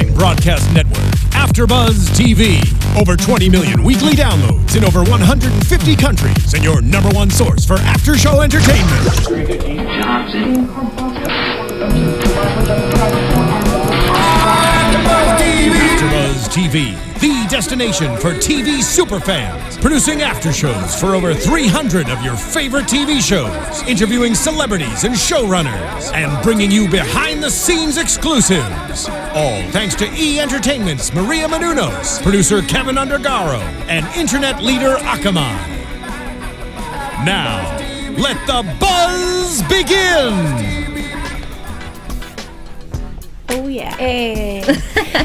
online broadcast network, AFTERBUZZ TV. Over 20 million weekly downloads in over 150 countries, and your number one source for after-show entertainment. AFTERBUZZ TV, the destination for TV superfans. Producing aftershows for over 300 of your favorite TV shows. Interviewing celebrities and showrunners. And bringing you behind-the-scenes exclusives. All thanks to E! Entertainment's Maria Menounos, producer Kevin Undergaro, and internet leader Akamai. Now, let the buzz begin! Oh yeah. Hey.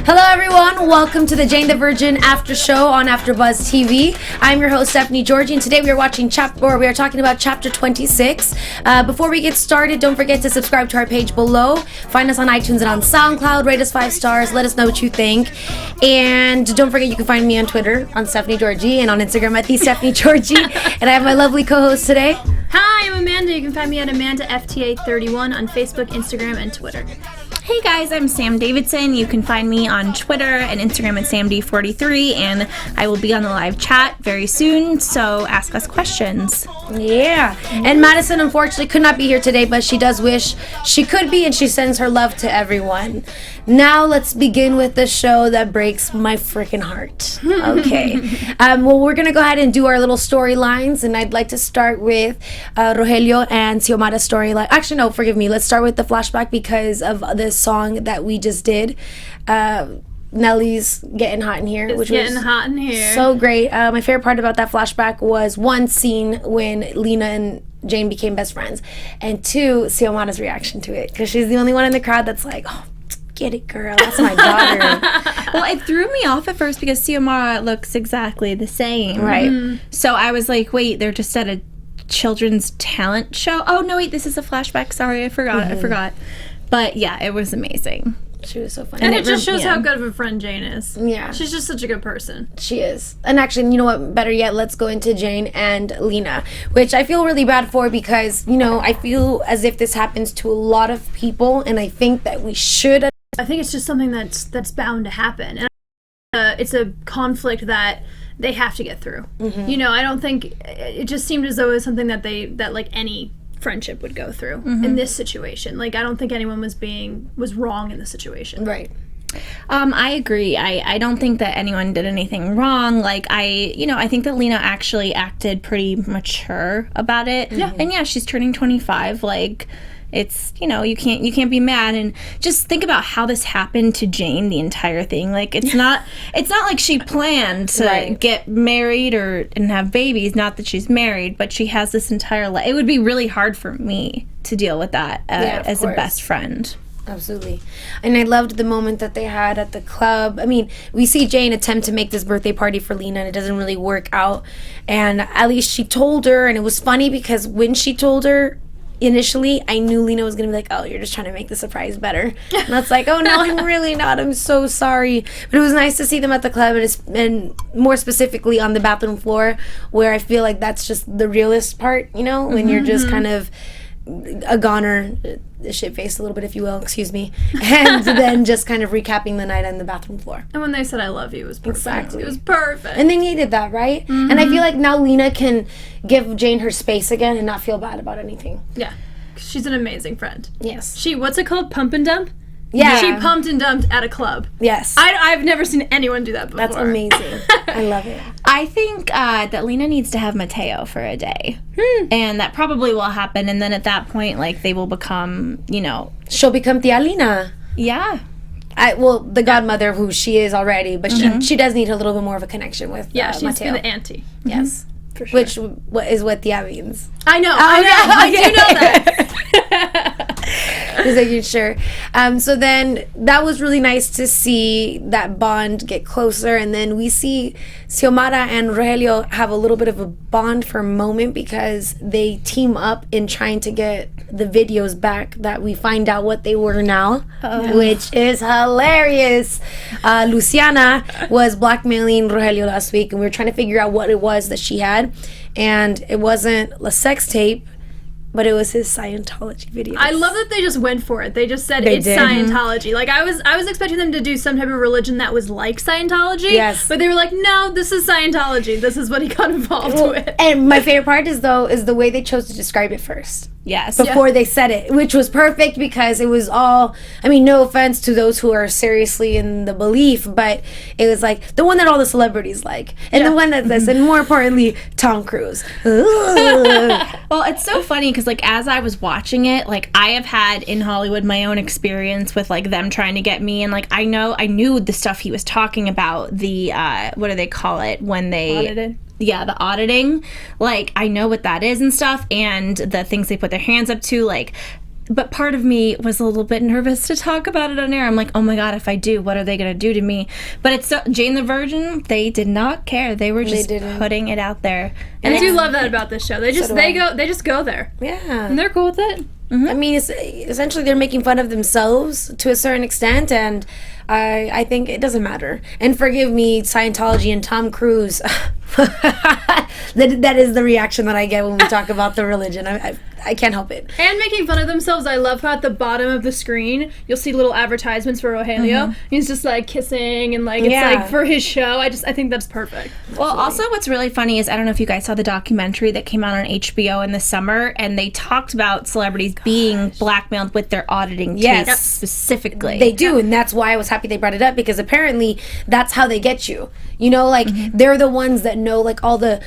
Hello everyone, welcome to the Jane the Virgin after show on AFTERBUZZ TV. I'm your host Stephanie Giorgi, and today we are talking about chapter 26. Before we get started, don't forget to subscribe to our page below. Find us on iTunes and on SoundCloud. Rate us 5 stars. Let us know what you think. And don't forget you can find me on Twitter on Stephanie Giorgi and on Instagram at the Stephanie Giorgi. And I have my lovely co-host today. Hi, I'm Amanda. You can find me at AmandaFTA31 on Facebook, Instagram, and Twitter. Hey guys, I'm Sam Davidson. You can find me on Twitter and Instagram at SamD43, and I will be on the live chat very soon, so ask us questions. Yeah. And Madison unfortunately could not be here today, but she does wish she could be, and she sends her love to everyone. Now let's begin with the show that breaks my freaking heart. Okay. Well, we're going to go ahead and do our little storylines, and I'd like to start with Rogelio and Xiomara's storyline. Actually, no, forgive me. Let's start with the flashback because of this song that we just did. Nelly's Getting Hot in Here, which was hot in here. So great. My favorite part about that flashback was one scene when Lena and Jane became best friends, and two, Xiomara's reaction to it, because she's the only one in the crowd that's like, oh, get it, girl, that's my daughter. Well, it threw me off at first because Xiomara looks exactly the same. Right. Mm-hmm. So I was like, wait, they're just at a children's talent show? Oh, no, wait, this is a flashback. Sorry, I forgot. But yeah, it was amazing. She was so funny. And it just shows how good of a friend Jane is. Yeah. She's just such a good person. She is. And actually, you know what? Better yet, let's go into Jane and Lena, which I feel really bad for because, you know, I feel as if this happens to a lot of people, and I think that we should. I think it's just something that's bound to happen. And it's a conflict that they have to get through. Mm-hmm. You know, I don't think it just seemed as though it was something that like any friendship would go through in this situation. Like, I don't think anyone was wrong in the situation. Right. I agree. I don't think that anyone did anything wrong. Like, I think that Lena actually acted pretty mature about it. Yeah. And yeah, she's turning 25. Like, it's, you know, you can't be mad. And just think about how this happened to Jane, the entire thing. Like, it's not like she planned to get married and have babies. Not that she's married, but she has this entire life. It would be really hard for me to deal with that as a best friend. Absolutely. And I loved the moment that they had at the club. I mean, we see Jane attempt to make this birthday party for Lena, and it doesn't really work out. And at least she told her, and it was funny because when she told her, initially, I knew Lena was going to be like, oh, you're just trying to make the surprise better. And that's like, oh, no, I'm really not. I'm so sorry. But it was nice to see them at the club, and more specifically on the bathroom floor, where I feel like that's just the realest part, you know, when you're just kind of a goner, shit-faced a little bit, if you will, excuse me, and then just kind of recapping the night on the bathroom floor. And when they said I love you, it was perfect. Exactly. It was perfect. And they needed that, right? Mm-hmm. And I feel like now Lena can give Jane her space again and not feel bad about anything. Yeah. She's an amazing friend. Yes. What's it called? Pump and dump? Yeah. She pumped and dumped at a club. Yes. I've never seen anyone do that before. That's amazing. I love it. I think that Lena needs to have Mateo for a day. And that probably will happen. And then at that point, like, they will become, you know... She'll become Tia Lena. Yeah. The godmother who she is already, but she does need a little bit more of a connection with she needs Mateo. to be the auntie. Yes. For sure. Which is what Tia means. I know. I do know that. Just making sure. So then that was really nice to see that bond get closer, and then we see Xiomara and Rogelio have a little bit of a bond for a moment because they team up in trying to get the videos back that we find out what they were now, which is hilarious. Luciana was blackmailing Rogelio last week, and we were trying to figure out what it was that she had, and it wasn't a sex tape, but it was his Scientology videos. I love that they just went for it. They just said They it's did. Scientology. Like I was expecting them to do some type of religion that was like Scientology. Yes. But they were like, no, this is Scientology. This is what he got involved with. And my favorite part is the way they chose to describe it first. Yes. Before they said it, which was perfect because it was all, I mean, no offense to those who are seriously in the belief, but it was like the one that all the celebrities like, and the one that this, and more importantly, Tom Cruise. Well, it's so funny because, like, as I was watching it, like, I have had in Hollywood my own experience with, like, them trying to get me, and, like, I knew the stuff he was talking about, the, what do they call it, when they... Audited. Yeah, the auditing. Like, I know what that is and stuff, and the things they put their hands up to, like... But part of me was a little bit nervous to talk about it on air. I'm like, oh my God, if I do, what are they going to do to me? But it's so, Jane the Virgin, they did not care. They were just putting it out there. And I do love that about this show. They just go there. Yeah. And they're cool with it. I mean, it's, essentially they're making fun of themselves to a certain extent, and I think it doesn't matter. And forgive me, Scientology and Tom Cruise. that is the reaction that I get when we talk about the religion. I can't help it. And making fun of themselves. I love how at the bottom of the screen you'll see little advertisements for Rogelio. He's just like kissing and like it's like for his show. I think that's perfect. Well, also what's really funny is I don't know if you guys saw the documentary that came out on HBO in the summer, and they talked about celebrities being blackmailed with their auditing tapes specifically. They do, and that's why I was happy they brought it up, because apparently that's how they get you. You know, like they're the ones that know, like all the,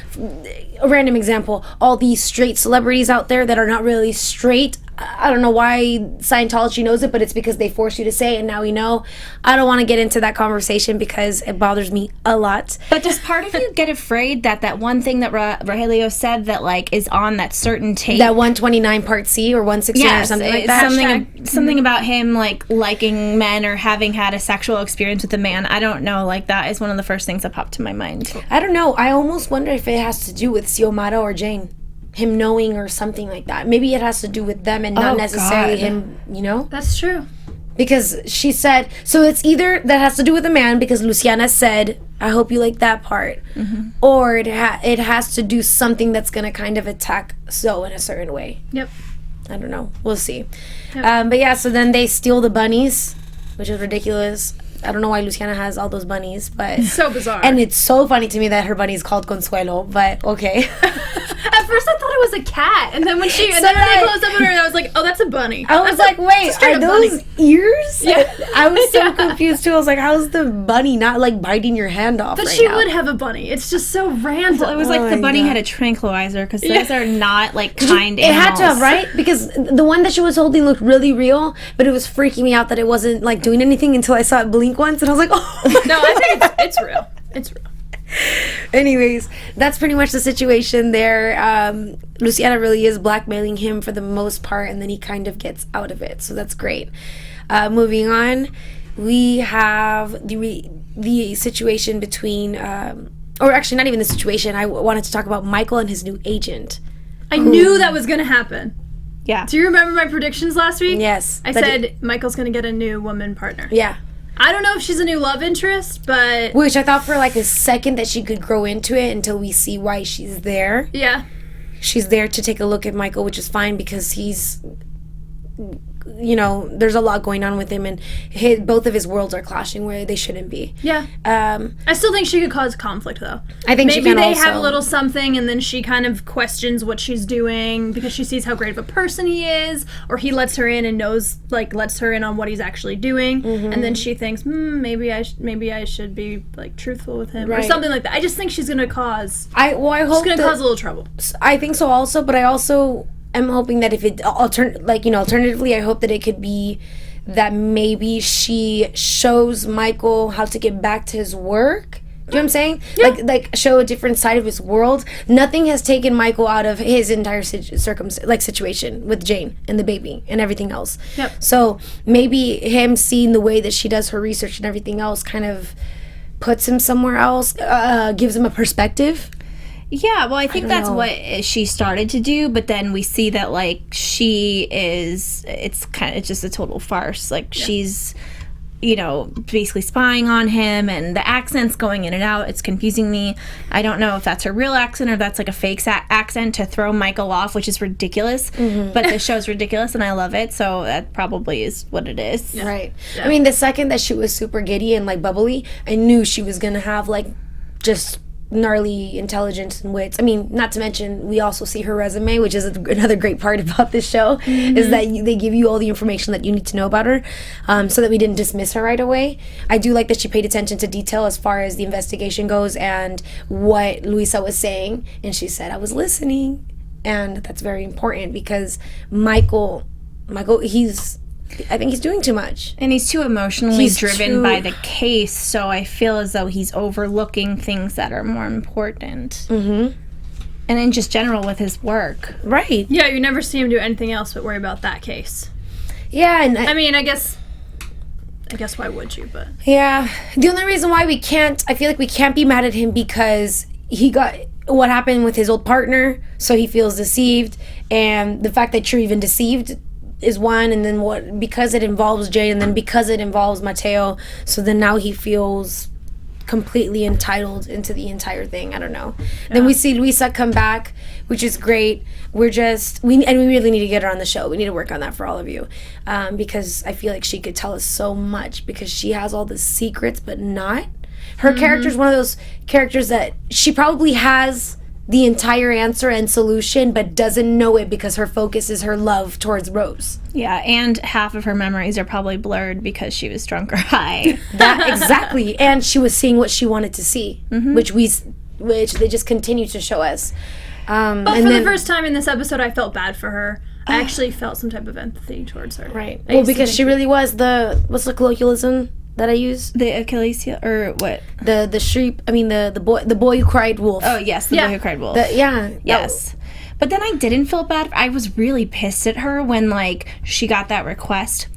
a random example, all these straight celebrities out there that are not really straight. I don't know why Scientology knows it, but it's because they force you to say it, and now we know. I don't want to get into that conversation because it bothers me a lot. But does part of you get afraid that one thing that Rogelio said that, like, is on that certain tape? That 129 part C or 169 or something like that? Something about him, like, liking men or having had a sexual experience with a man. I don't know. Like, that is one of the first things that popped to my mind. I don't know. I almost wonder if it has to do with Xiomara or Jane. Him knowing or something like that. Maybe it has to do with them and not necessarily him, you know? That's true. Because she said, so it's either that has to do with a man because Luciana said, I hope you like that part, or it has to do something that's going to kind of attack Zoe in a certain way. Yep. I don't know. We'll see. Yep. But yeah, so then they steal the bunnies, which is ridiculous. I don't know why Luciana has all those bunnies, but... It's so bizarre. And it's so funny to me that her bunny is called Consuelo, but okay. At first I thought it was a cat, and then when they closed up on her, I was like, oh, that's a bunny. I was like, wait, are those ears? Yeah. I was so confused too. I was like, how's the bunny not like biting your hand off? But right she now? would have a bunny. It's just so random. Well, it was like the bunny had a tranquilizer, because those are not, like, kind It had animals. to have, right? Because the one that she was holding looked really real, but it was freaking me out that it wasn't like doing anything until I saw it blink once, and I was like, oh. No, I think it's real. It's real. Anyways, that's pretty much the situation there. Luciana really is blackmailing him for the most part, and then he kind of gets out of it, so that's great. Moving on, we have the situation between, or actually not even the situation. I wanted to talk about Michael and his new agent. I knew that was going to happen. Yeah. Do you remember my predictions last week? Yes. I said Michael's going to get a new woman partner. Yeah. I don't know if she's a new love interest, but... Which I thought for like a second that she could grow into it until we see why she's there. Yeah. She's there to take a look at Michael, which is fine because he's... You know, there's a lot going on with him, and both of his worlds are clashing where they shouldn't be. Yeah. I still think she could cause conflict, though. I think maybe she can they also have a little something, and then she kind of questions what she's doing because she sees how great of a person he is, or he lets her in and knows, like, lets her in on what he's actually doing, and then she thinks, maybe I should be like truthful with him or something like that. I just think she's gonna cause. I hope she's gonna cause a little trouble. I think so also, but I also am hoping that if it alternatively, I hope that it could be that maybe she shows Michael how to get back to his work. Do you know what I'm saying? Yeah. Like show a different side of his world. Nothing has taken Michael out of his entire situation with Jane and the baby and everything else. Yep. So maybe him seeing the way that she does her research and everything else kind of puts him somewhere else, gives him a perspective. Yeah, well, I think that's what she started to do, but then we see that, like, it's just a total farce. Like, she's basically spying on him, and the accents going in and out. It's confusing me. I don't know if that's her real accent or that's like a fake accent to throw Michael off, which is ridiculous. But the show's ridiculous and I love it, so that probably is what it is. Yeah. Right. Yeah. I mean, the second that she was super giddy and like bubbly, I knew she was gonna have like just gnarly intelligence and wits. I mean, not to mention we also see her resume, which is another great part about this show, is that they give you all the information that you need to know about her, so that we didn't dismiss her right away. I do like that she paid attention to detail as far as the investigation goes and what Luisa was saying, and she said, I was listening, and that's very important because Michael, I think he's doing too much. And he's too emotionally driven by the case, so I feel as though he's overlooking things that are more important. And in just general with his work. Right. Yeah, you never see him do anything else but worry about that case. Yeah, and I mean, I guess why would you, but... Yeah. The only reason why I feel like we can't be mad at him because he got what happened with his old partner, so he feels deceived, and the fact that you're even deceived is one, and then because it involves Jay, and then because it involves Mateo, so then now he feels completely entitled into the entire thing. I don't know. Yeah. Then we see Luisa come back, which is great. We really need to get her on the show. We need to work on that for all of you, because I feel like she could tell us so much because she has all the secrets, but not. Her character is one of those characters that she probably has the entire answer and solution, but doesn't know it because her focus is her love towards Rose. Yeah, and half of her memories are probably blurred because she was drunk or high. That exactly, and she was seeing what she wanted to see, which they just continue to show us. But for the first time in this episode, I felt bad for her. I actually felt some type of empathy towards her. Right. Well, because she really was what's the colloquialism that I use? The Achilles heel, or what? The sheep. I mean the boy who cried wolf. Oh yes, the boy who cried wolf. Yes. But then I didn't feel bad. I was really pissed at her when like she got that request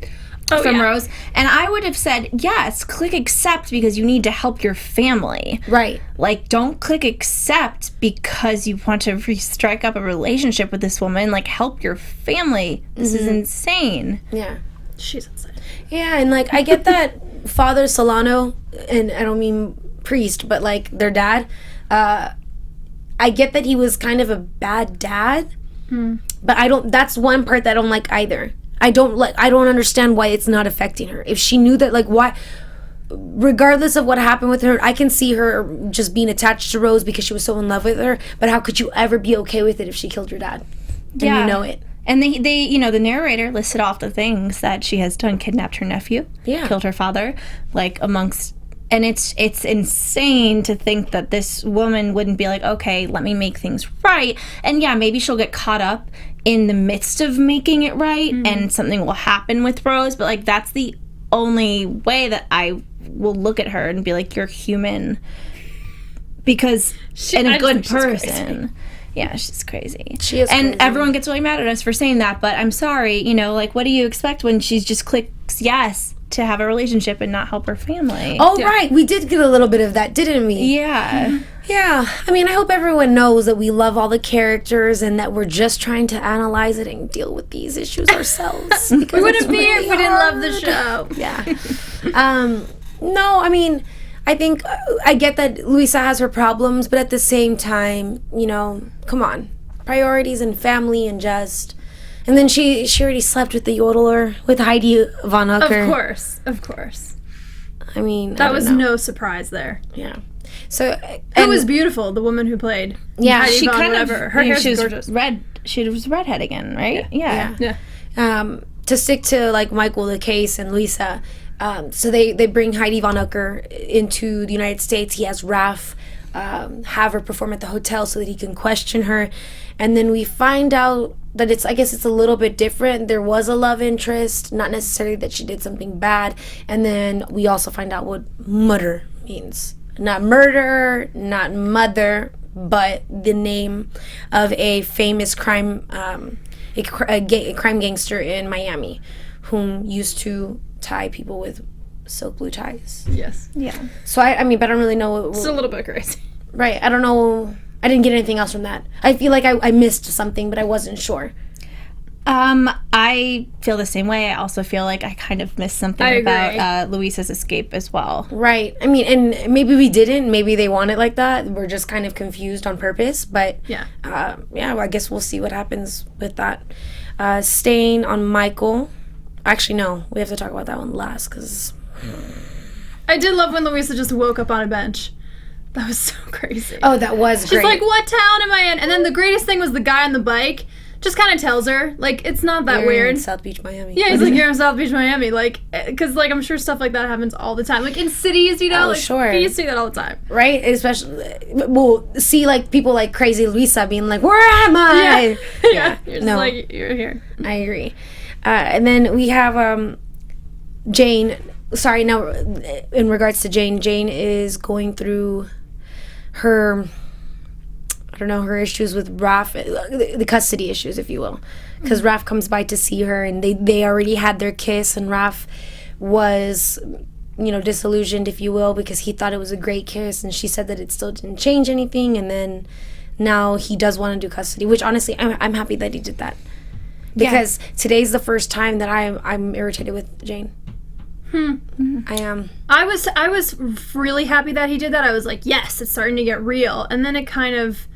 from Rose, and I would have said yes, click accept because you need to help your family. Right. Like, don't click accept because you want to strike up a relationship with this woman. Like, help your family. This is insane. Yeah. She's insane. Yeah, and like I get that Father Solano, and I don't mean priest, but like their dad, I get that he was kind of a bad dad, but that's one part that I don't like either. I don't understand why it's not affecting her. If she knew that, like, why, regardless of what happened with her, I can see her just being attached to Rose because she was so in love with her, but how could you ever be okay with it if she killed your dad? And you know it. And they, the narrator listed off the things that she has done: kidnapped her nephew, killed her father, like amongst. And it's insane to think that this woman wouldn't be like, okay, let me make things right. And yeah, maybe she'll get caught up in the midst of making it right, and something will happen with Rose. But like, that's the only way that I will look at her and be like, you're human, because and a good person. Yeah, she's crazy. She is and crazy. Everyone gets really mad at us for saying that, but I'm sorry, like, what do you expect when she just clicks yes to have a relationship and not help her family? Oh, yeah. Right. We did get a little bit of that, didn't we? Yeah. Yeah. I mean, I hope everyone knows that we love all the characters and that we're just trying to analyze it and deal with these issues ourselves. We wouldn't be here if we didn't love the show. Yeah. No, I mean, I think I get that Luisa has her problems, but at the same time, come on. Priorities and family and just... And then she already slept with the yodeler, with Heidi Von Ucker. Of course. I mean, that was no surprise there. Yeah. So who was beautiful? The woman who played. Yeah, Heidi she Von kind whatever. of. Her hair was gorgeous. Red. She was redhead again, right? Yeah. To stick to like Michael, the case, and Luisa. So they bring Heidi Von Ucker into the United States. He has Raf have her perform at the hotel so that he can question her, and then we find out that I guess it's a little bit different. There was a love interest, not necessarily that she did something bad, and then we also find out what murder means. Not murder, not mother, but the name of a famous crime gangster in Miami, whom used to tie people with silk blue ties. Yes. Yeah. So I mean, but I don't really know. It's a little bit crazy. Right. I don't know. I didn't get anything else from that. I feel like I missed something, but I wasn't sure. I feel the same way. I also feel like I kind of missed something about Luisa's escape as well. Right. I mean, and maybe we didn't. Maybe they want it like that. We're just kind of confused on purpose. But well, I guess we'll see what happens with that. Staying on Michael. Actually, no. We have to talk about that one last because I did love when Luisa just woke up on a bench. That was so crazy. Oh, that was great. She's like, what town am I in? And then the greatest thing was the guy on the bike just kind of tells her, like, it's not that weird. In South Beach, Miami. Yeah, he's like, you're in South Beach, Miami. Like, because, like, I'm sure stuff like that happens all the time. Like, in cities, you know? Oh, like, sure. You see that all the time. Right? Especially, we'll see, like, people like Crazy Luisa being like, where am I? Yeah. You're just like, you're here. I agree. And then we have Jane. Sorry, now, in regards to Jane is going through her... I don't know, her issues with Raf, the custody issues, if you will. Because Raf comes by to see her, and they already had their kiss, and Raf was, disillusioned, if you will, because he thought it was a great kiss, and she said that it still didn't change anything, and then now he does want to do custody, which honestly, I'm happy that he did that. Because today's the first time that I'm irritated with Jane. I am. I was really happy that he did that. I was like, yes, it's starting to get real. And then it kind of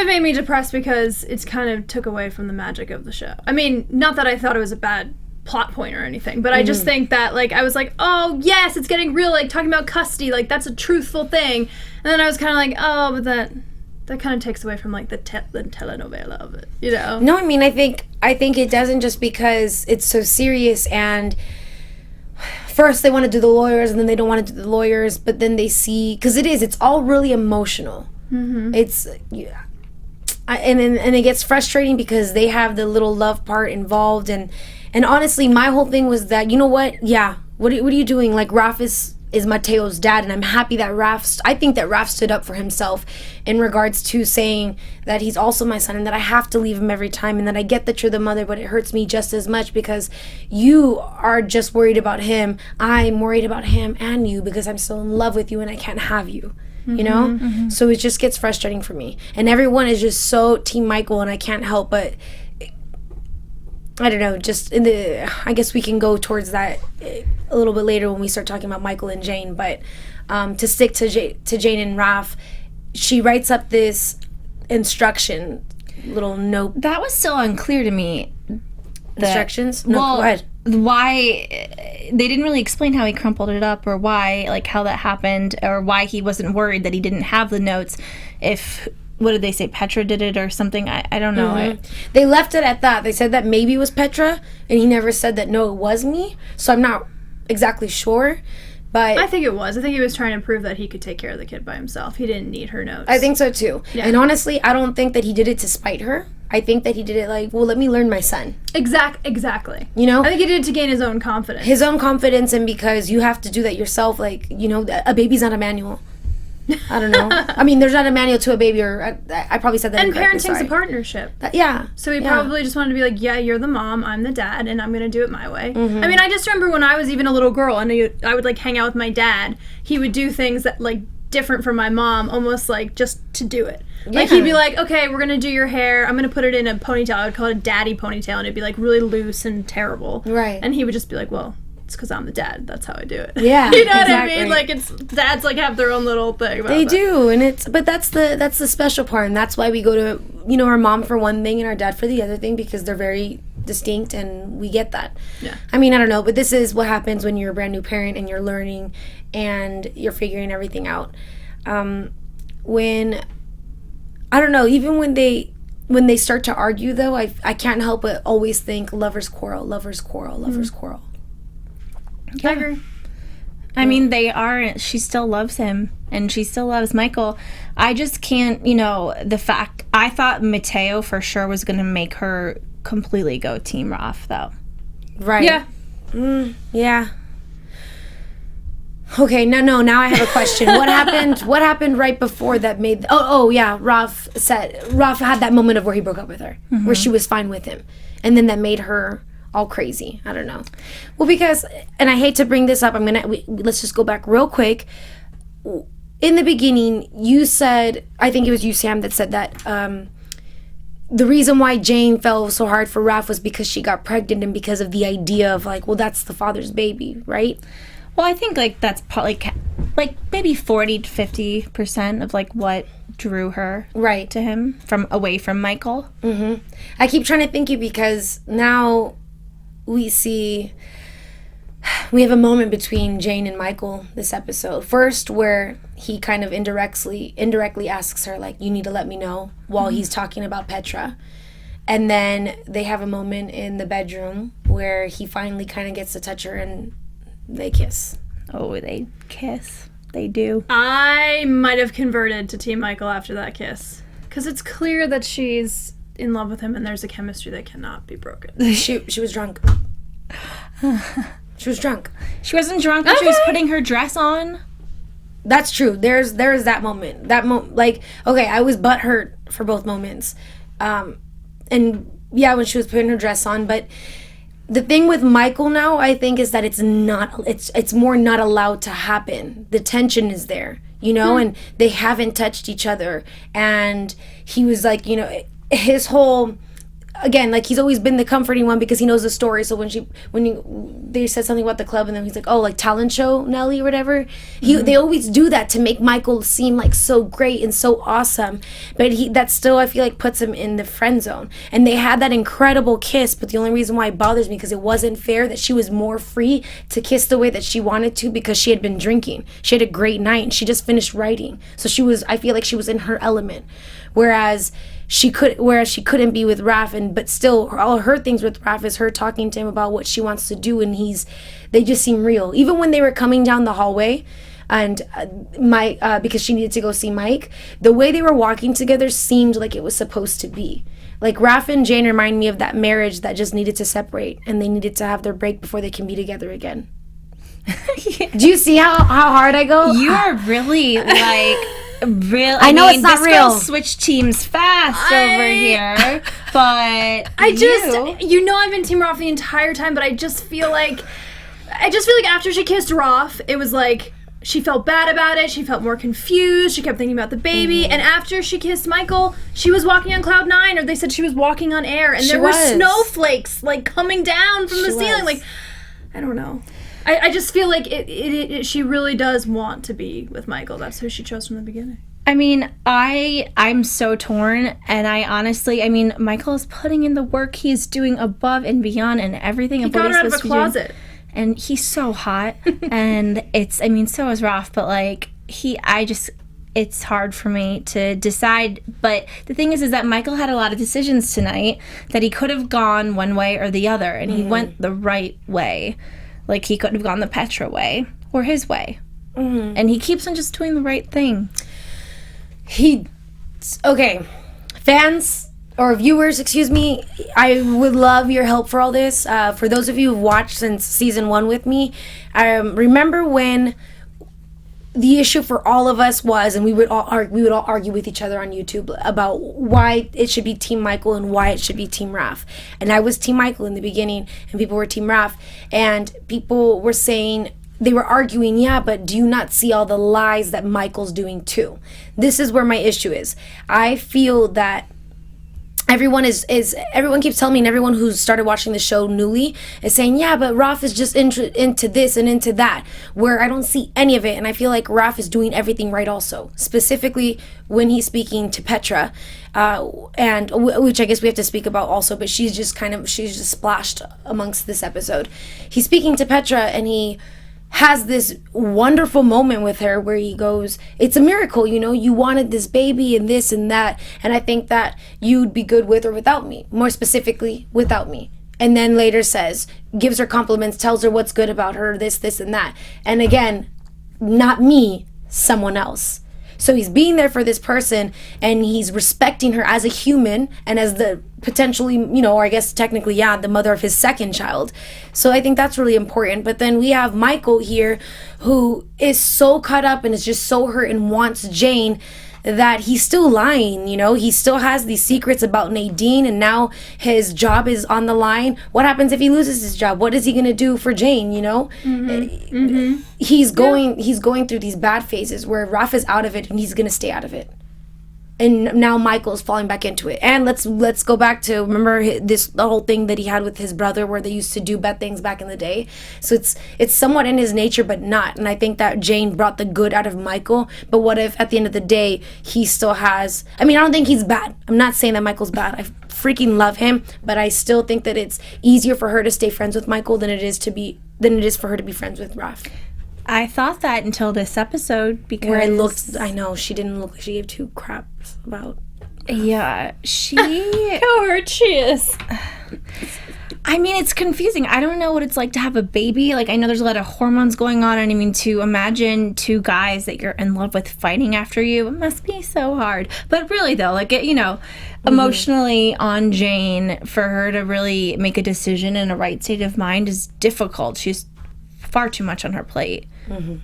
made me depressed because it's kind of took away from the magic of the show. I mean, not that I thought it was a bad plot point or anything, but I just think that, like, I was like, oh, yes, it's getting real, like, talking about custody, like, that's a truthful thing. And then I was kind of like, oh, but that kind of takes away from, like, the telenovela of it, you know? No, I mean, I think it doesn't, just because it's so serious, and first they want to do the lawyers, and then they don't want to do the lawyers, but then they see, because it's all really emotional. It's... And it gets frustrating because they have the little love part involved, and honestly, my whole thing was that, you know what? Yeah, what are you doing? Like, Raf is Mateo's dad, and I'm happy that I think that Raf stood up for himself in regards to saying that he's also my son, and that I have to leave him every time, and that I get that you're the mother, but it hurts me just as much because you are just worried about him. I'm worried about him and you because I'm still in love with you and I can't have you. So it just gets frustrating for me, and everyone is just so team Michael, and I can't help but, I don't know, just I guess we can go towards that a little bit later when we start talking about Michael and Jane, but to stick to Jane and Raf, she writes up this instruction little note. That was still unclear to me. Instructions? No, well, go ahead. Why they didn't really explain how he crumpled it up, or why, like, how that happened, or why he wasn't worried that he didn't have the notes. If, what did they say, Petra did it or something? I don't know. They left it at that. They said that maybe it was Petra, and he never said that no, it was me. So I'm not exactly sure. But I think it was. I think he was trying to prove that he could take care of the kid by himself. He didn't need her notes. I think so too. Yeah. And honestly, I don't think that he did it to spite her. I think that he did it like, well, let me learn my son. Exactly. You know? I think he did it to gain his own confidence. His own confidence, and because you have to do that yourself. Like, a baby's not a manual. I don't know. I mean, there's not a manual to a baby, or I probably said that incorrectly. And parenting's a partnership. Yeah. So he probably just wanted to be like, yeah, you're the mom, I'm the dad, and I'm going to do it my way. I mean, I just remember when I was even a little girl, and I would, like, hang out with my dad, he would do things that, like, different from my mom, almost, like, just to do it. Like, he'd be like, okay, we're going to do your hair, I'm going to put it in a ponytail. I would call it a daddy ponytail, and it'd be, like, really loose and terrible. Right. And he would just be like, well, it's because I'm the dad. That's how I do it. Yeah, you know exactly. what I mean? Like, dads, like, have their own little thing about They that. do, and but that's the special part, and that's why we go to, our mom for one thing and our dad for the other thing, because they're very distinct, and we get that. Yeah. I mean, I don't know, but this is what happens when you're a brand new parent and you're learning and you're figuring everything out. When, I don't know, even when they start to argue, though, I can't help but always think lovers quarrel, lovers quarrel, lovers quarrel. Yeah. I agree. I mean, she still loves him, and she still loves Michael. I just can't, I thought Mateo for sure was going to make her completely go Team Raf, though. Right. Yeah. Yeah. Okay, now I have a question. What happened right before that made... Oh, yeah, Raf had that moment of where he broke up with her, where she was fine with him. And then that made her all crazy. I don't know. Well, because, and I hate to bring this up, let's just go back real quick. In the beginning, you said, I think it was you, Sam, that said that the reason why Jane fell so hard for Raph was because she got pregnant and because of the idea of like, well, that's the father's baby, right? Well, I think like that's probably like maybe 40 to 50% of like what drew her right to him from away from Michael. Mm-hmm. I keep trying to think you because now we have a moment between Jane and Michael this episode. First, where he kind of indirectly asks her, like, you need to let me know, while he's talking about Petra. And then they have a moment in the bedroom where he finally kind of gets to touch her and they kiss. Oh, they kiss. They do. I might have converted to Team Michael after that kiss. Because it's clear that she's in love with him and there's a chemistry that cannot be broken. She was drunk. She was drunk. She wasn't drunk when she was putting her dress on. That's true. There's that moment. Like, okay, I was butthurt for both moments. And yeah, when she was putting her dress on, but the thing with Michael now, I think, is that it's more not allowed to happen. The tension is there, you know, and they haven't touched each other. And he was like, you know, his whole, again, like, he's always been the comforting one because he knows the story. So they said something about the club and then he's like, oh, like talent show Nelly or whatever. They always do that to make Michael seem like so great and so awesome. But that still, I feel like, puts him in the friend zone. And they had that incredible kiss, but the only reason why it bothers me because it wasn't fair that she was more free to kiss the way that she wanted to because she had been drinking. She had a great night and she just finished writing. So I feel like she was in her element. Whereas she couldn't be with Raph, but still all her things with Raph is her talking to him about what she wants to do, and they just seem real. Even when they were coming down the hallway, and Mike, because she needed to go see Mike, the way they were walking together seemed like it was supposed to be. Like, Raph and Jane remind me of that marriage that just needed to separate, and they needed to have their break before they can be together again. Yeah. Do you see how hard I go? You are really like. I know it's not this real. Girl switch teams fast over here, but you know, I've been Team Roth the entire time, but I just feel like after she kissed Roth, it was like she felt bad about it. She felt more confused. She kept thinking about the baby, and after she kissed Michael, she was walking on cloud 9, or they said she was walking on air, and there were snowflakes like coming down from the ceiling. Like, I don't know. I just feel like she really does want to be with Michael. That's who she chose from the beginning. I mean, I'm so torn, and I honestly, Michael is putting in the work. He is doing above and beyond and everything. He got her out of a closet. And he's so hot, and so is Raph, but like, it's hard for me to decide. But the thing is that Michael had a lot of decisions tonight that he could have gone one way or the other, and he went the right way. Like, he could have gone the Petra way or his way. Mm-hmm. And he keeps on just doing the right thing. Okay. Fans, or viewers, excuse me, I would love your help for all this. For those of you who've watched since season 1 with me, remember when the issue for all of us was, and we would all argue with each other on YouTube about why it should be Team Michael and why it should be Team Raph. And I was Team Michael in the beginning, and people were Team Raph. And people were saying, they were arguing, yeah, but do you not see all the lies that Michael's doing too? This is where my issue is. I feel that everyone keeps telling me, and everyone who's started watching the show newly is saying, yeah, but Raph is just into this and into that, where I don't see any of it. And I feel like Raph is doing everything right also, specifically when he's speaking to Petra, and which I guess we have to speak about also, but she's just splashed amongst this episode. He's speaking to Petra, and he has this wonderful moment with her where he goes, it's a miracle, you know, you wanted this baby and this and that, and I think that you'd be good with or without me, more specifically without me. And then later gives her compliments, tells her what's good about her, this and that. And again, not me, someone else. So he's being there for this person, and he's respecting her as a human and as the potentially, you know, or I guess technically, yeah, the mother of his second child. So I think that's really important. But then we have Michael here, who is so caught up and is just so hurt and wants Jane, that he's still lying, you know. He still has these secrets about Nadine, and now his job is on the line. What happens if he loses his job? What is he gonna do for Jane, you know? Mm-hmm. Mm-hmm. He's going through these bad phases where Raph is out of it, and he's gonna stay out of it. and now Michael's falling back into it. And let's go back to, remember the whole thing that he had with his brother where they used to do bad things back in the day. So it's somewhat in his nature, but not. And I think that Jane brought the good out of Michael. But what if at the end of the day he still has, I mean, I don't think he's bad. I'm not saying that Michael's bad. I freaking love him, but I still think that it's easier for her to stay friends with Michael than it is for her to be friends with Raph. I thought that until this episode, because where I know she didn't look like she gave two craps about. Yeah, how hurt she is. I mean, it's confusing. I don't know what it's like to have a baby. Like, I know there's a lot of hormones going on, and I mean, to imagine two guys that you're in love with fighting after you, it must be so hard. But really, though, like, emotionally on Jane, for her to really make a decision in a right state of mind is difficult. She's far too much on her plate. Mm-hmm.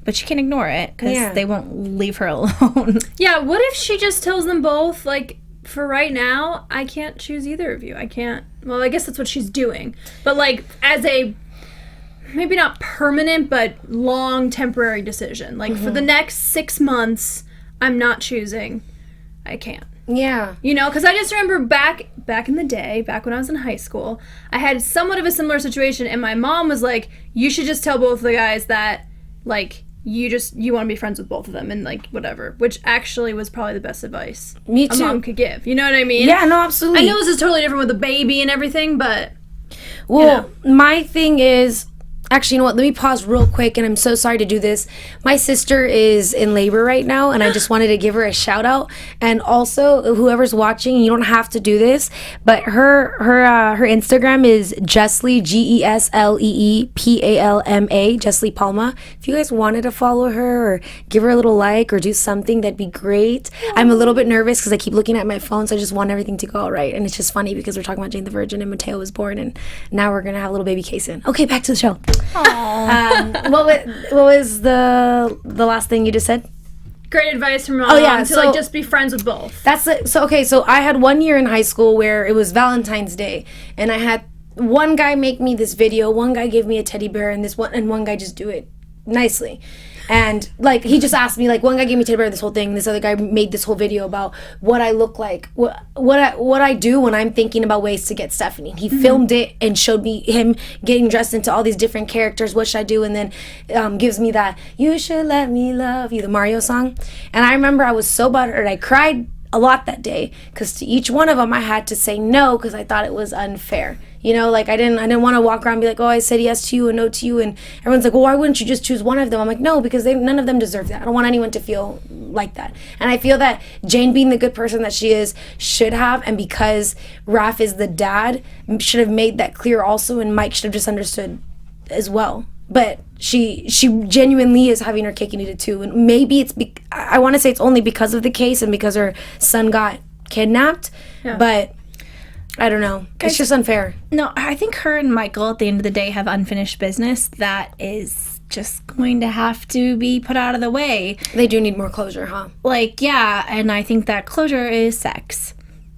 But she can't ignore it because they won't leave her alone. Yeah, what if she just tells them both, like, for right now, I can't choose either of you. I can't. Well, I guess that's what she's doing. But, like, as a, maybe not permanent, but long temporary decision. Like, for the next 6 months, I'm not choosing. I can't. Yeah. Because I just remember back in the day, back when I was in high school, I had somewhat of a similar situation, and my mom was like, you should just tell both the guys that, like, you want to be friends with both of them and, like, whatever, which actually was probably the best advice Me too. a mom could give. You know what I mean? Yeah, no, absolutely. I know this is totally different with a baby and everything, but... Well, my thing is... Actually, you know what? Let me pause real quick, and I'm so sorry to do this. My sister is in labor right now, and I just wanted to give her a shout out. And also, whoever's watching, you don't have to do this, but her Instagram is Jeslee, GESLEEPALMA, Jeslee Palma. If you guys wanted to follow her or give her a little like or do something, that'd be great. I'm a little bit nervous because I keep looking at my phone, so I just want everything to go all right. And it's just funny because we're talking about Jane the Virgin and Mateo was born, and now we're gonna have a little baby Kason. Okay, back to the show. What was the last thing you just said? Great advice from mom to like just be friends with both. That's it. So I had 1 year in high school where it was Valentine's Day, and I had one guy make me this video, one guy gave me a teddy bear, and one guy just do it nicely. And, like, he just asked me, like, one guy gave me a teddy bear, this whole thing, this other guy made this whole video about what I look like, what I do when I'm thinking about ways to get Stephanie. He filmed it and showed me him getting dressed into all these different characters, what should I do, and then gives me that, you should let me love you, the Mario song. And I remember I was so butthurt, I cried a lot that day, because to each one of them I had to say no, because I thought it was unfair. Like, I didn't want to walk around and be like, oh, I said yes to you and no to you, and everyone's like, well, why wouldn't you just choose one of them? I'm like, no, because none of them deserve that. I don't want anyone to feel like that. And I feel that Jane, being the good person that she is, should have, and because Raph is the dad, should have made that clear also, and Mike should have just understood as well. But she genuinely is having her cake and eat it too, and maybe I want to say it's only because of the case and because her son got kidnapped, but I don't know. It's just unfair. No, I think her and Michael at the end of the day have unfinished business that is just going to have to be put out of the way. They do need more closure, huh? Like, yeah, and I think that closure is sex.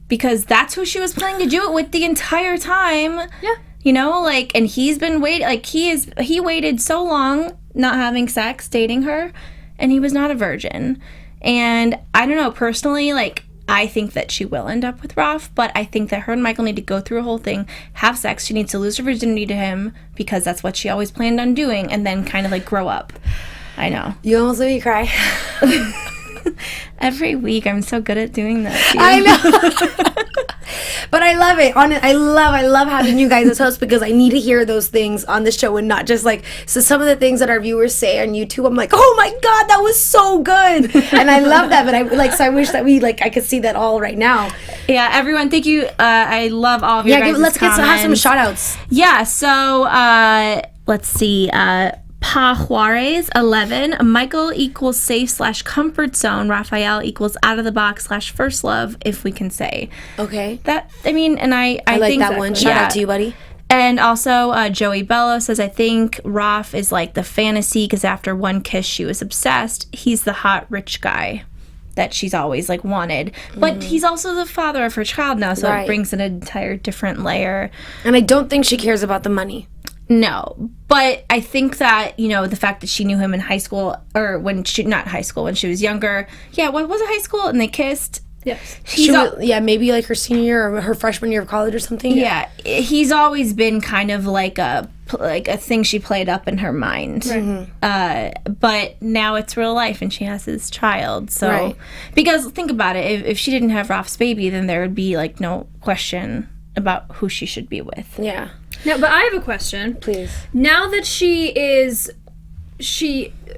Because that's who she was planning to do it with the entire time. Yeah. And he's been waiting, like, he waited so long not having sex, dating her, and he was not a virgin. And I don't know, personally, like, I think that she will end up with Raph, but I think that her and Michael need to go through a whole thing, have sex. She needs to lose her virginity to him because that's what she always planned on doing, and then kind of like grow up. I know. You almost made me cry. Every week, I'm so good at doing that. I know. But I love it. I love having you guys as hosts because I need to hear those things on the show and not just like, so some of the things that our viewers say on YouTube, I'm like, oh my God, that was so good. And I love that, but I wish that I could see that all right now. Yeah, everyone, thank you. I love all of your guys' let's have some shout outs. Yeah, so let's see. Pa Juarez 11, Michael equals safe / comfort zone, Rafael equals out of the box / first love, if we can say. Okay. That, I mean, and I like think that one. Shout out to you, buddy. And also, Joey Bello says, I think Raph is like the fantasy because after one kiss, she was obsessed. He's the hot, rich guy that she's always like wanted. But he's also the father of her child now, so it brings an entire different layer. And I don't think she cares about the money. No, but I think that, you know, the fact that she knew him in high school, or when she was younger. Yeah, what was it, high school? And they kissed. Yes. Maybe like her senior year or her freshman year of college or something. Yeah, he's always been kind of like a thing she played up in her mind. Right. But now it's real life, and she has his child. So, because think about it, if she didn't have Raf's baby, then there would be like no question about who she should be with. Yeah. No, but I have a question. Please. Now that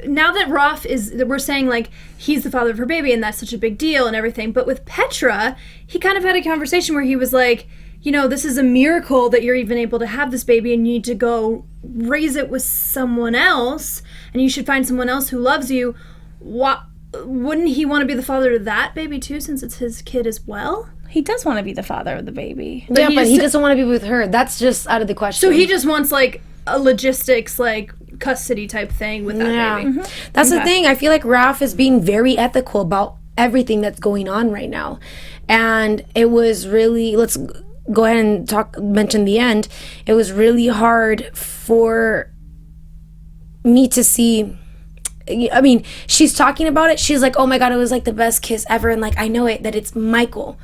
now that Raf that we're saying like he's the father of her baby and that's such a big deal and everything, but with Petra, he kind of had a conversation where he was like, you know, this is a miracle that you're even able to have this baby, and you need to go raise it with someone else, and you should find someone else who loves you. Wouldn't he want to be the father to that baby too, since it's his kid as well? He does want to be the father of the baby. But he doesn't want to be with her. That's just out of the question. So he just wants like a logistics, like custody type thing with that baby. That's the thing. I feel like Raf is being very ethical about everything that's going on right now. And it was really, let's go ahead and mention the end. It was really hard for me to see. I mean, she's talking about it. She's like, oh my God, it was like the best kiss ever. And like, I know it, that it's Michael.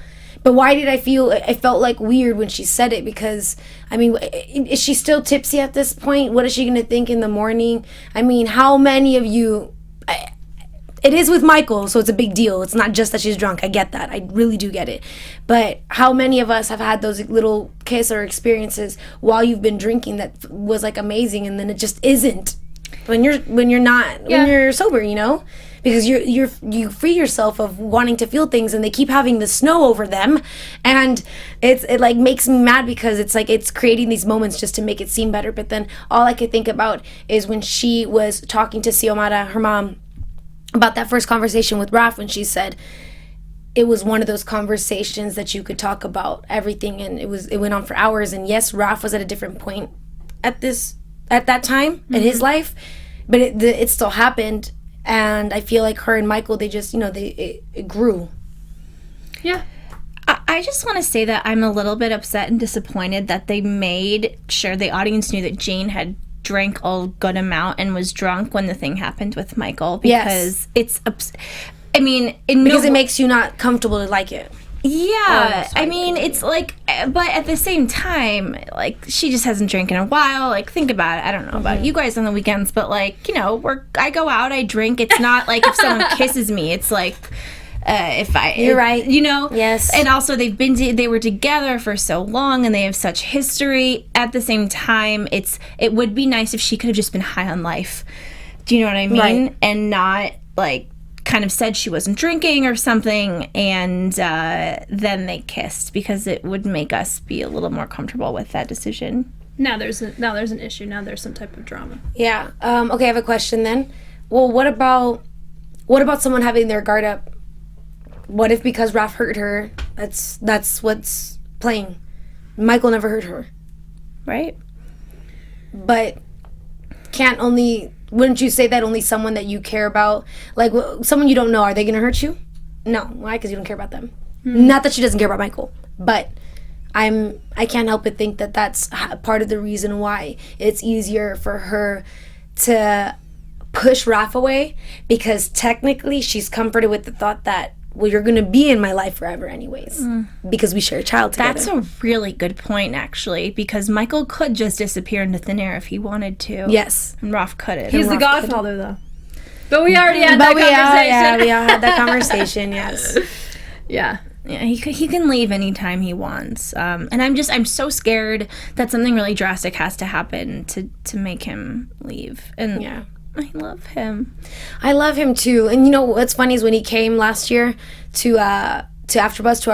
But why did I felt like weird when she said it? Because, I mean, is she still tipsy at this point? What is she going to think in the morning? I mean, how many of you... It is with Michael, so it's a big deal. It's not just that she's drunk. I get that. I really do get it. But how many of us have had those little kiss or experiences while you've been drinking that was like amazing, and then it just isn't when you're sober, you know? Because you free yourself of wanting to feel things, and they keep having the snow over them, and it like makes me mad because it's like it's creating these moments just to make it seem better. But then all I could think about is when she was talking to Xiomara, her mom, about that first conversation with Raf, when she said it was one of those conversations that you could talk about everything, and it went on for hours. And yes, Raf was at a different point at that time in his life, but it still happened. And I feel like her and Michael, they just, it grew. Yeah. I just want to say that I'm a little bit upset and disappointed that they made sure the audience knew that Jane had drank a good amount and was drunk when the thing happened with Michael. Because it makes you not comfortable to like it. Yeah, I mean, it's like, but at the same time, like, she just hasn't drank in a while. Like, think about it. I don't know about you guys on the weekends, but like, I go out, I drink. It's not like if someone kisses me, it's like, You're right. Yes. And also they were together for so long, and they have such history. At the same time, it would be nice if she could have just been high on life. Do you know what I mean? Right. And not like kind of said she wasn't drinking or something, and then they kissed, because it would make us be a little more comfortable with that decision. Now there's an issue. Now there's some type of drama. Yeah. Okay, I have a question then. Well, what about someone having their guard up? What if because Raf hurt her, that's what's playing? Michael never hurt her. Right. But wouldn't you say that only someone that you care about, like someone you don't know, are they going to hurt you? No. Why? Because you don't care about them. Not that she doesn't care about Michael, but I can't help but think that that's part of the reason why it's easier for her to push Raf away, because technically she's comforted with the thought that, well, you're going to be in my life forever anyways, because we share a child together. That's a really good point, actually, because Michael could just disappear into thin air if he wanted to. Yes. And Raf couldn't. He's the godfather, though. But we already had that conversation. We all had that conversation, yes. Yeah. Yeah, he can leave anytime he wants. And I'm so scared that something really drastic has to happen to make him leave. And yeah. I love him. I love him too. And what's funny is when he came last year to AfterBuzz, to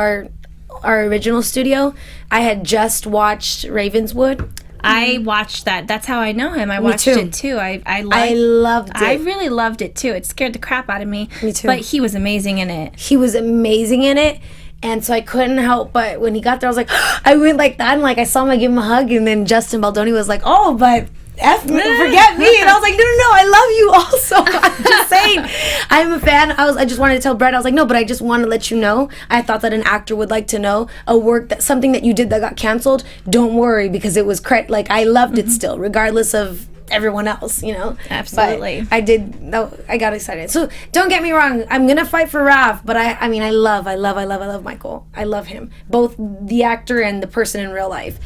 our original studio, I had just watched Ravenswood. I watched that. That's how I know him. I watched it too. I loved it. I really loved it too. It scared the crap out of me. Me too. But he was amazing in it. He was amazing in it. And so I couldn't help but when he got there, I was like, I went like that, and like I saw him, I give him a hug, and then Justin Baldoni was like, oh, but forget me. And I was like, no, I love you also. I'm just saying, I'm a fan. I just wanted to tell Brett, I was like, no, but I just want to let you know, I thought that an actor would like to know something that you did that got canceled. Don't worry, because it was I loved it still, regardless of everyone else, Absolutely. But I got excited. So don't get me wrong, I'm gonna fight for Raf, but I love Michael. I love him, both the actor and the person in real life.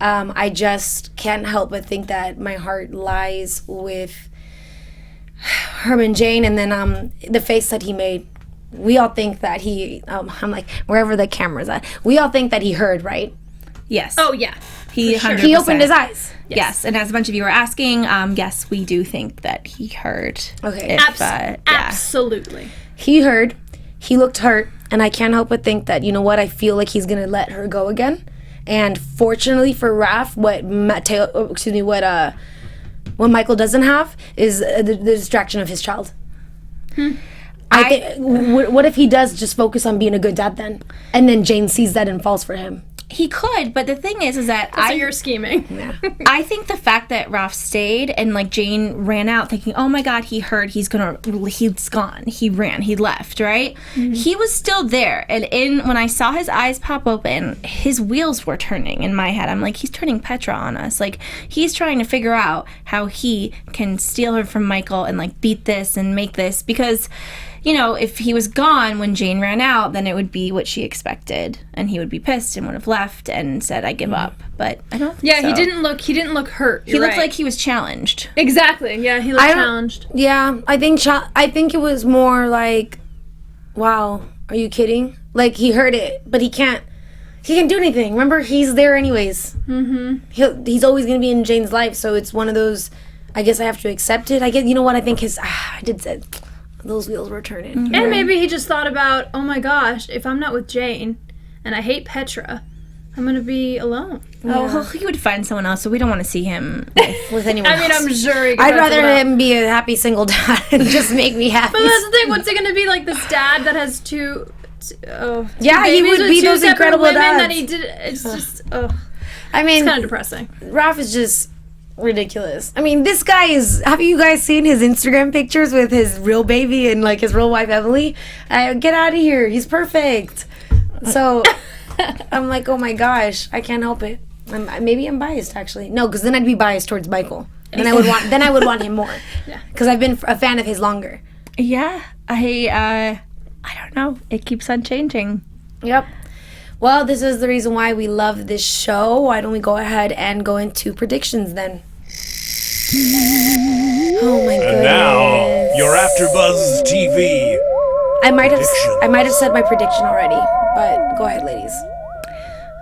I just can't help but think that my heart lies with Herman Jane, and then the face that he made. We all think that he, I'm like, wherever the camera's at, we all think that he heard, right? Yes. Oh, yeah. He 100%. He opened his eyes. Yes, and as a bunch of you were asking, yes, we do think that he heard. Okay. Absolutely. He heard, he looked hurt, and I can't help but think that, you know what, I feel like he's going to let her go again. And fortunately for Raf, what Michael doesn't have is the distraction of his child. I think, what if he does just focus on being a good dad then? And then Jane sees that and falls for him. He could, but the thing is that So you're scheming. Yeah. I think the fact that Ralph stayed and Jane ran out thinking, oh my God, he heard, he's gone, he ran, he left, right? Mm-hmm. He was still there, and when I saw his eyes pop open, his wheels were turning in my head. I'm like, he's turning Petra on us. He's trying to figure out how he can steal her from Michael and beat this and make this, because if he was gone when Jane ran out, then it would be what she expected, and he would be pissed and would have left and said, "I give up." But I don't think so. He didn't look hurt. He looked like he was challenged. Exactly. Yeah, he looked challenged. Yeah, I think it was more like, wow, are you kidding? He heard it, but he can't do anything. Remember, he's there anyways. Mm-hmm. He's always going to be in Jane's life, so it's one of those, I guess I have to accept it. I guess, you know what, I think I did say those wheels were turning. Mm-hmm. And maybe he just thought about, oh my gosh, if I'm not with Jane and I hate Petra, I'm going to be alone. Yeah. Oh, he would find someone else, so we don't want to see him with anyone else. I mean, I'm sure I'd rather him be a happy single dad and just make me happy. But that's the thing, what's it going to be this dad that has two yeah, he would be those incredible dads. That he did, it's just, I mean, it's kind of depressing. Ralph is just ridiculous. I mean, this guy is, have you guys seen his Instagram pictures with his real baby and his real wife Emily? Get out of here, he's perfect. So I'm like, oh my gosh, I can't help it. Maybe I'm biased, actually. No, because then I'd be biased towards Michael. Then I would want him more. Yeah. Because I've been a fan of his longer. Yeah, I don't know. It keeps on changing. Yep. Well, this is the reason why we love this show. Why don't we go ahead and go into predictions then? Oh my goodness. And now, your AFTERBUZZ TV. I might have said my prediction already, but go ahead, ladies.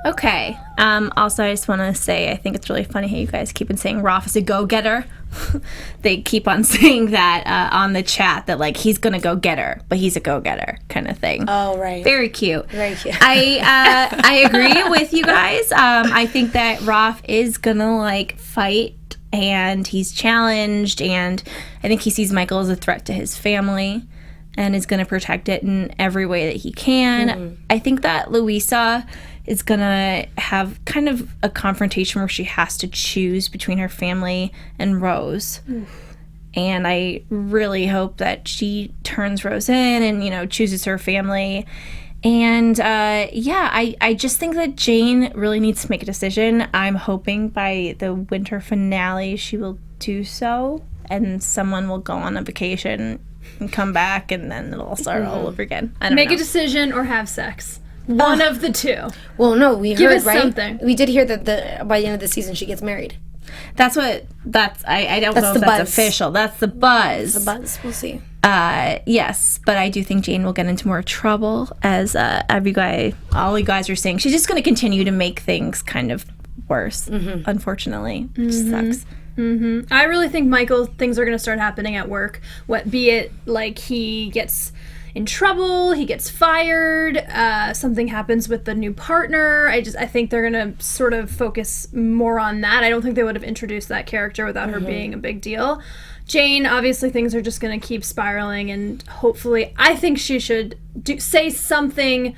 Okay. Also, I just want to say, I think it's really funny how you guys keep on saying Rolf is a go-getter. They keep on saying that on the chat, that he's gonna go get her, but he's a go-getter kind of thing. Oh, right. Very cute. Very cute. I agree with you guys. I think that Rolf is gonna fight, and he's challenged, and I think he sees Michael as a threat to his family and is gonna protect it in every way that he can. Mm-hmm. I think that Luisa is gonna have kind of a confrontation where she has to choose between her family and Rose. And I really hope that she turns Rose in and, chooses her family. And, I just think that Jane really needs to make a decision. I'm hoping by the winter finale she will do so, and someone will go on a vacation and come back, and then it'll start all over again. I don't know. Make a decision or have sex. One of the two. Well, no, we Give heard, us right? Something. We did hear that by the end of the season she gets married. I don't know if that's official. That's the buzz. The buzz. We'll see. Yes, but I do think Jane will get into more trouble, as all you guys are saying. She's just going to continue to make things kind of worse, unfortunately. Which sucks. Mm-hmm. I really think things are going to start happening at work. Be it he gets in trouble, he gets fired, something happens with the new partner. I think they're going to sort of focus more on that. I don't think they would have introduced that character without her being a big deal. Jane, obviously things are just going to keep spiraling, and hopefully, I think she should say something,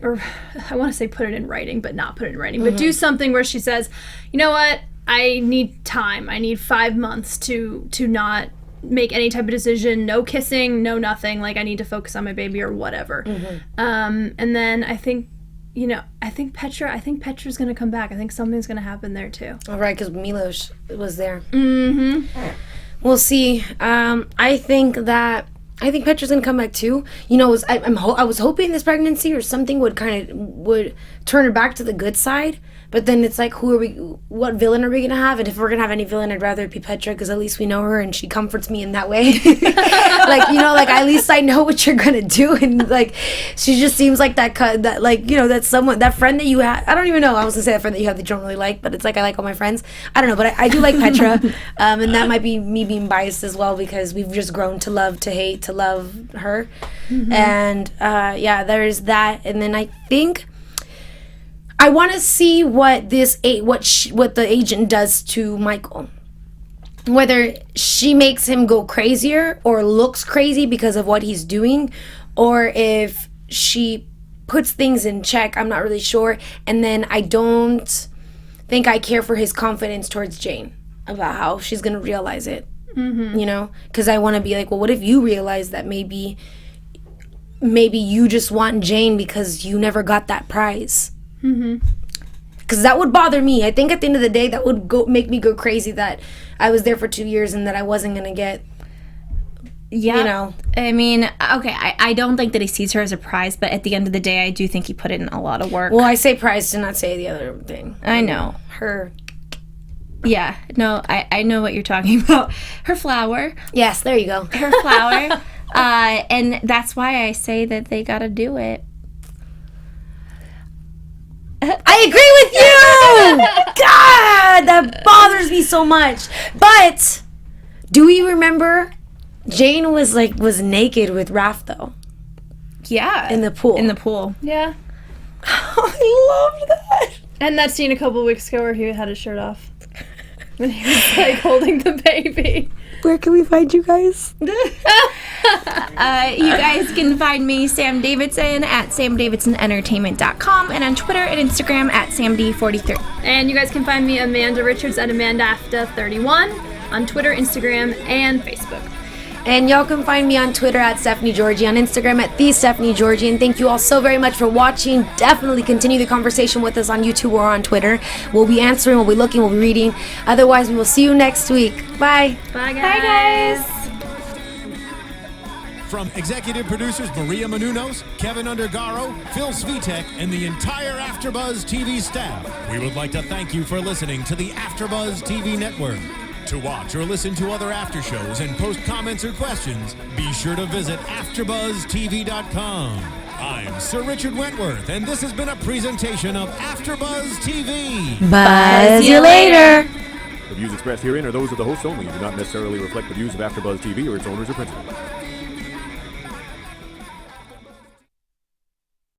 or I want to say put it in writing, but not put it in writing, but do something where she says, you know what, I need time. I need 5 months to not make any type of decision. No kissing, no nothing. Like, I need to focus on my baby or whatever. And then I think Petra's gonna come back. I think something's gonna happen there too. All right, because Milos was there. We'll see. I think Petra's gonna come back too. You know, I was hoping this pregnancy or something would turn her back to the good side. But then it's like, what villain are we gonna have? And if we're gonna have any villain, I'd rather it be Petra, because at least we know her and she comforts me in that way. Like, you know, like, at least I know what you're gonna do. And like, she just seems like that like, you know, that's someone, that friend that you had. I don't even know. I was gonna say that friend that you have that you don't really like, but it's like, I like all my friends. I don't know, but I do like Petra. And that might be me being biased as well, because we've just grown to love, to hate, to love her. And yeah, there's that. And then I think I want to see what the agent does to Michael. Whether she makes him go crazier or looks crazy because of what he's doing, or if she puts things in check. I'm not really sure. And then I don't think I care for his confidence towards Jane about how she's going to realize it. You know? Because I want to be like, well, what if you realize that maybe you just want Jane because you never got that prize? Because that would bother me. I think at the end of the day, that would make me go crazy that I was there for 2 years and that I wasn't gonna get. Yeah, you know. I mean, okay, I don't think that he sees her as a prize, but at the end of the day, I do think he put in a lot of work. Well, I say prize to not say the other thing. I know. Her. Yeah, no, I know what you're talking about. Her flower. Yes, there you go. Her flower. And that's why I say that they gotta do it. I agree with you! God, that bothers me so much. But do we remember Jane was naked with Raph though? Yeah. In the pool. Yeah. I love that. And that scene a couple weeks ago where he had his shirt off. When he was like holding the baby. Where can we find you guys? You guys can find me, Sam Davidson, at samdavidsonentertainment.com, and on Twitter and Instagram at samd43. And you guys can find me, Amanda Richards, at AmandaAfta31 on Twitter, Instagram, and Facebook. And y'all can find me on Twitter at Stephanie Giorgi, on Instagram at the Stephanie Giorgi. And thank you all so very much for watching. Definitely continue the conversation with us on YouTube or on Twitter. We'll be answering, we'll be looking, we'll be reading. Otherwise, we will see you next week. Bye. Bye, guys. Bye, guys. From executive producers Maria Menounos, Kevin Undergaro, Phil Svitek, and the entire AfterBuzz TV staff, we would like to thank you for listening to the AfterBuzz TV network. To watch or listen to other after shows and post comments or questions, be sure to visit AfterBuzzTV.com. I'm Sir Richard Wentworth, and this has been a presentation of AfterBuzz TV. Buzz you later. The views expressed herein are those of the hosts only and do not necessarily reflect the views of AfterBuzz TV or its owners or principals.